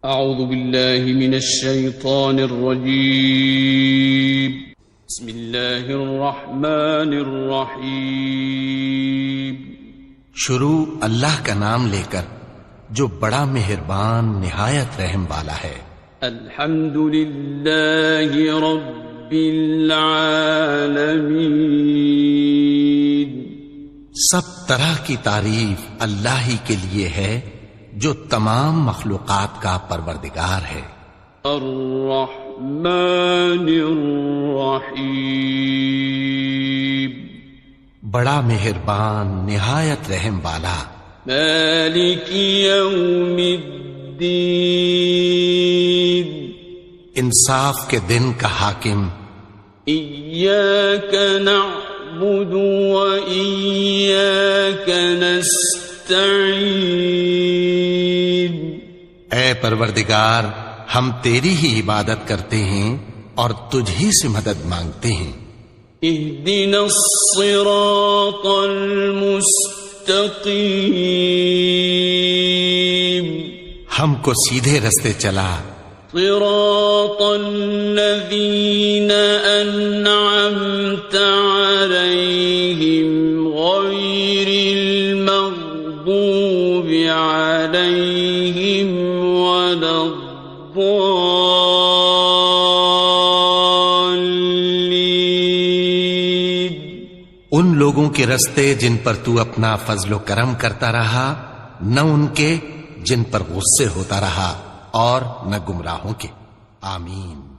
اعوذ باللہ من الشیطان الرجیم بسم اللہ الرحمن الرحیم شروع اللہ کا نام لے کر جو بڑا مہربان نہایت رحم والا ہے۔ الحمد للہ رب العالمین، سب طرح کی تعریف اللہ ہی کے لیے ہے جو تمام مخلوقات کا پروردگار ہے۔ الرحمن الرحیم، بڑا مہربان نہایت رحم والا۔ مالک یوم الدین، انصاف کے دن کا حاکم۔ ایاک نعبد و ایاک نستعین، اے پروردگار ہم تیری ہی عبادت کرتے ہیں اور تجھ ہی سے مدد مانگتے ہیں۔ اہدنا الصراط المستقیم، ہم کو سیدھے رستے چلا۔ صراط الذین انعمت علیہم غیر المغضوب علیہم ولا الضالین، ان لوگوں کے رستے جن پر تو اپنا فضل و کرم کرتا رہا، نہ ان کے جن پر غصے ہوتا رہا اور نہ گمراہوں کے۔ آمین۔